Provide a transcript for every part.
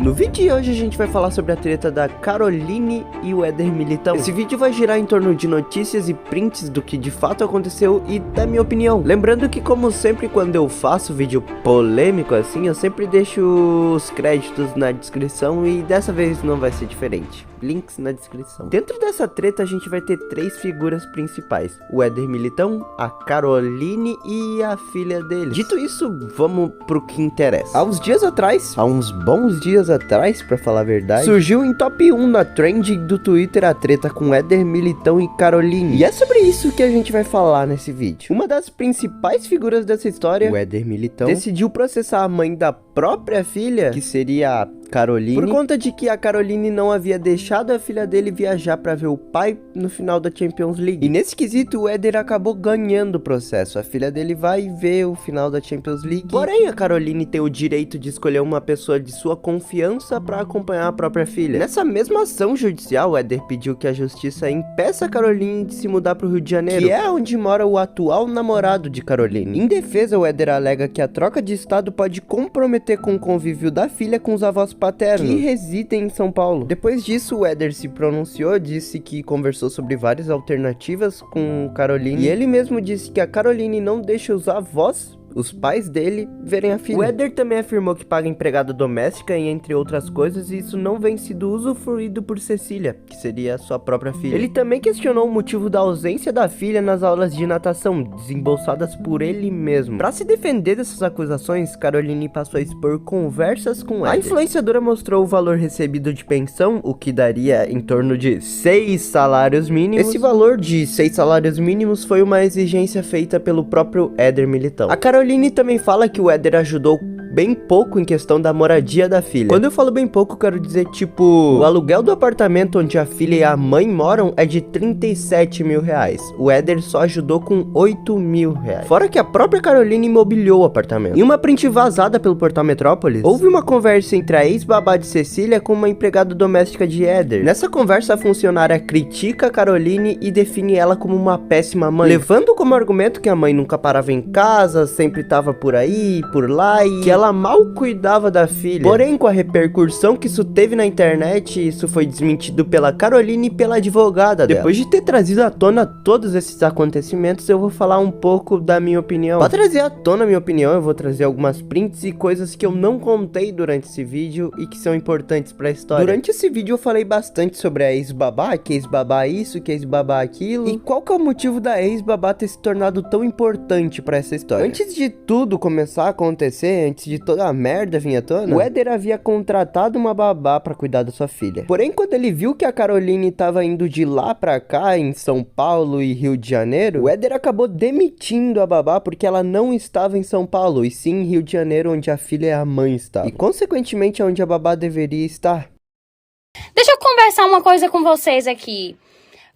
No vídeo de hoje a gente vai falar sobre a treta da Caroline e o Éder Militão. Esse vídeo vai girar em torno de notícias e prints do que de fato aconteceu e da minha opinião. Lembrando que, como sempre, quando eu faço vídeo polêmico assim, eu sempre deixo os créditos na descrição e dessa vez não vai ser diferente. Links na descrição. Dentro dessa treta a gente vai ter três figuras principais: o Éder Militão, a Caroline e a filha dele. Dito isso, vamos pro que interessa. Há uns bons dias atrás, pra falar a verdade, surgiu em top 1 na trend do Twitter a treta com Éder Militão e Caroline. E é sobre isso que a gente vai falar nesse vídeo. Uma das principais figuras dessa história, o Éder Militão, decidiu processar a mãe da própria filha, que seria a Caroline, por conta de que a Caroline não havia deixado a filha dele viajar pra ver o pai no final da Champions League. E nesse quesito o Éder acabou ganhando o processo. A filha dele vai ver o final da Champions League. Porém, a Caroline tem o direito de escolher uma pessoa de sua confiança pra acompanhar a própria filha. Nessa mesma ação judicial, o Éder pediu que a justiça impeça a Caroline de se mudar pro Rio de Janeiro, que é onde mora o atual namorado de Caroline. Em defesa, o Éder alega que a troca de estado pode comprometer com o convívio da filha com os avós paternos, que residem em São Paulo. Depois disso, o Éder se pronunciou, disse que conversou sobre várias alternativas com Caroline, e ele mesmo disse que a Caroline não deixa os avós, os pais dele, verem a filha. O Éder também afirmou que paga empregada doméstica e entre outras coisas, e isso não vem sido usufruído por Cecília, que seria a sua própria filha. Ele também questionou o motivo da ausência da filha nas aulas de natação, desembolsadas por ele mesmo. Para se defender dessas acusações, Caroline passou a expor conversas com Éder. A influenciadora mostrou o valor recebido de pensão, o que daria em torno de 6 salários mínimos. Esse valor de 6 salários mínimos foi uma exigência feita pelo próprio Éder Militão. A Caroline também fala que o Éder ajudou bem pouco em questão da moradia da filha. Quando eu falo bem pouco, quero dizer tipo, o aluguel do apartamento onde a filha e a mãe moram é de 37 mil reais. O Éder só ajudou com 8 mil reais. Fora que a própria Caroline imobiliou o apartamento. Em uma print vazada pelo portal Metrópolis, houve uma conversa entre a ex-babá de Cecília com uma empregada doméstica de Éder. Nessa conversa, a funcionária critica a Caroline e define ela como uma péssima mãe, levando como argumento que a mãe nunca parava em casa, sempre tava por aí, por lá, e que ela mal cuidava da filha. Porém, com a repercussão que isso teve na internet, isso foi desmentido pela Caroline e pela advogada dela. Depois de ter trazido à tona todos esses acontecimentos, eu vou falar um pouco da minha opinião. Para trazer à tona a minha opinião, eu vou trazer algumas prints e coisas que eu não contei durante esse vídeo e que são importantes para a história. Durante esse vídeo eu falei bastante sobre a ex-babá, que ex-babá isso, que ex-babá aquilo, e qual que é o motivo da ex-babá ter se tornado tão importante para essa história. Antes de tudo começar a acontecer, antes de toda a merda vir à tona, o Éder havia contratado uma babá pra cuidar da sua filha. Porém, quando ele viu que a Caroline tava indo de lá pra cá, em São Paulo e Rio de Janeiro, o Éder acabou demitindo a babá porque ela não estava em São Paulo, e sim em Rio de Janeiro, onde a filha e a mãe estavam. E, consequentemente, onde a babá deveria estar. Deixa eu conversar uma coisa com vocês aqui.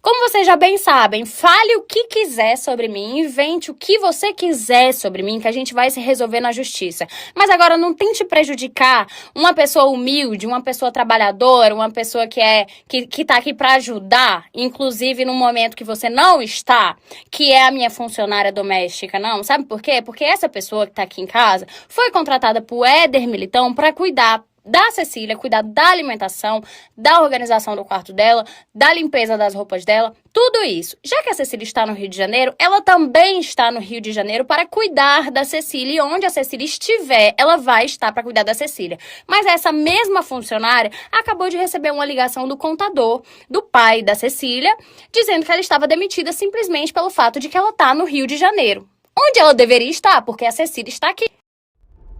Como vocês já bem sabem, fale o que quiser sobre mim, invente o que você quiser sobre mim, que a gente vai se resolver na justiça. Mas agora não tente prejudicar uma pessoa humilde, uma pessoa trabalhadora, uma pessoa que tá aqui para ajudar, inclusive no momento que você não está, que é a minha funcionária doméstica, não. Sabe por quê? Porque essa pessoa que tá aqui em casa foi contratada por Éder Militão para cuidar da Cecília, cuidar da alimentação, da organização do quarto dela, da limpeza das roupas dela, tudo isso. Já que a Cecília está no Rio de Janeiro, ela também está no Rio de Janeiro para cuidar da Cecília, e onde a Cecília estiver, ela vai estar para cuidar da Cecília. Mas essa mesma funcionária acabou de receber uma ligação do contador, do pai da Cecília, dizendo que ela estava demitida simplesmente pelo fato de que ela está no Rio de Janeiro, onde ela deveria estar, porque a Cecília está aqui.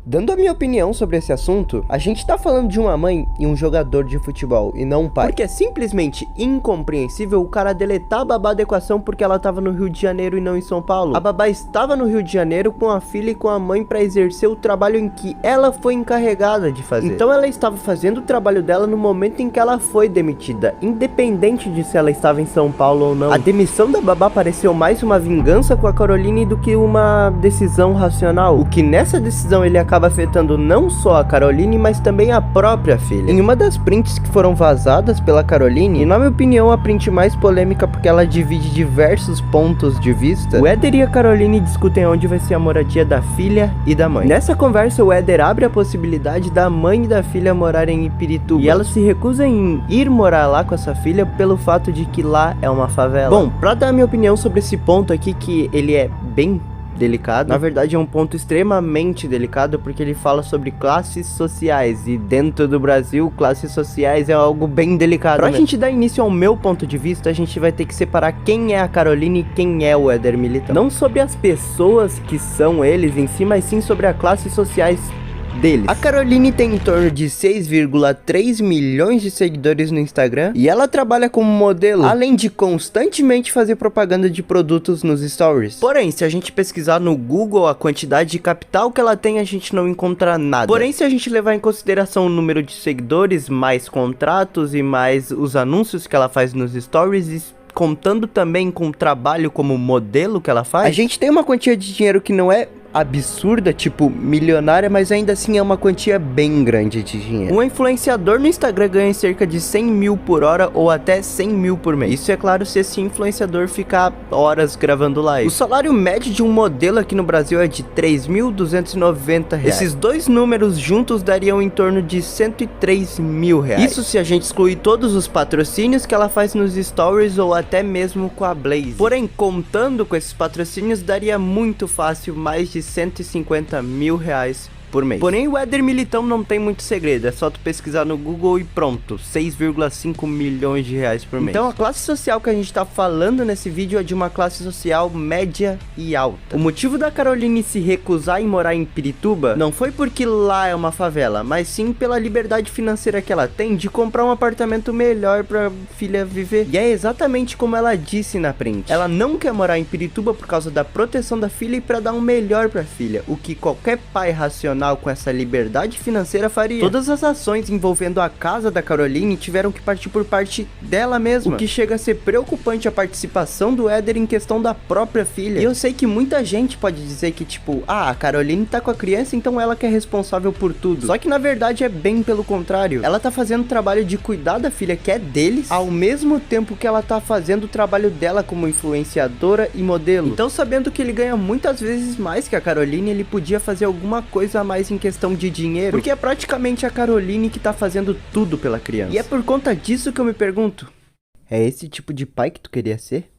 Dando a minha opinião sobre esse assunto, a gente tá falando de uma mãe e um jogador de futebol, e não um pai. Porque é simplesmente incompreensível o cara deletar a babá da equação porque ela tava no Rio de Janeiro e não em São Paulo. A babá estava no Rio de Janeiro com a filha e com a mãe pra exercer o trabalho em que ela foi encarregada de fazer. Então ela estava fazendo o trabalho dela no momento em que ela foi demitida, independente de se ela estava em São Paulo ou não. A demissão da babá pareceu mais uma vingança com a Caroline do que uma decisão racional, o que nessa decisão ele acaba acaba afetando não só a Caroline, mas também a própria filha. Em uma das prints que foram vazadas pela Caroline, e na minha opinião a print mais polêmica porque ela divide diversos pontos de vista, o Éder e a Caroline discutem onde vai ser a moradia da filha e da mãe. Nessa conversa o Éder abre a possibilidade da mãe e da filha morarem em Pirituba, e ela se recusa em ir morar lá com essa filha pelo fato de que lá é uma favela. Bom, pra dar a minha opinião sobre esse ponto aqui, que ele é bem delicado, na verdade é um ponto extremamente delicado porque ele fala sobre classes sociais, e dentro do Brasil classes sociais é algo bem delicado. Pra gente dar início ao meu ponto de vista, a gente vai ter que separar quem é a Caroline e quem é o Éder Militão. Não sobre as pessoas que são eles em si, mas sim sobre as classes sociais deles. A Caroline tem em torno de 6,3 milhões de seguidores no Instagram e ela trabalha como modelo, além de constantemente fazer propaganda de produtos nos stories. Porém, se a gente pesquisar no Google a quantidade de capital que ela tem, a gente não encontra nada. Porém, se a gente levar em consideração o número de seguidores, mais contratos e mais os anúncios que ela faz nos stories, contando também com o trabalho como modelo que ela faz, a gente tem uma quantia de dinheiro que não é absurda, tipo milionária, mas ainda assim é uma quantia bem grande de dinheiro. Um influenciador no Instagram ganha cerca de 100 mil por hora ou até 100 mil por mês. Isso é claro se esse influenciador ficar horas gravando live. O salário médio de um modelo aqui no Brasil é de R$ 3.290. Esses dois números juntos dariam em torno de R$ 103 mil. Isso se a gente excluir todos os patrocínios que ela faz nos stories ou até mesmo com a Blaze. Porém, contando com esses patrocínios, daria muito fácil mais de 150 mil reais por mês. Porém, o Éder Militão não tem muito segredo, é só tu pesquisar no Google e pronto, 6,5 milhões de reais por mês. Então a classe social que a gente tá falando nesse vídeo é de uma classe social média e alta. O motivo da Caroline se recusar em morar em Pirituba não foi porque lá é uma favela, mas sim pela liberdade financeira que ela tem de comprar um apartamento melhor pra filha viver. E é exatamente como ela disse na print. Ela não quer morar em Pirituba por causa da proteção da filha e pra dar um melhor pra filha, o que qualquer pai racional com essa liberdade financeira faria. Todas as ações envolvendo a casa da Caroline tiveram que partir por parte dela mesma, o que chega a ser preocupante a participação do Éder em questão da própria filha. E eu sei que muita gente pode dizer que tipo, a Caroline tá com a criança, então ela que é responsável por tudo. Só que na verdade é bem pelo contrário. Ela tá fazendo o trabalho de cuidar da filha que é deles, ao mesmo tempo que ela tá fazendo o trabalho dela como influenciadora e modelo. Então, sabendo que ele ganha muitas vezes mais que a Caroline, ele podia fazer alguma coisa a mais em questão de dinheiro, porque é praticamente a Caroline que tá fazendo tudo pela criança. E é por conta disso que eu me pergunto, é esse tipo de pai que tu queria ser?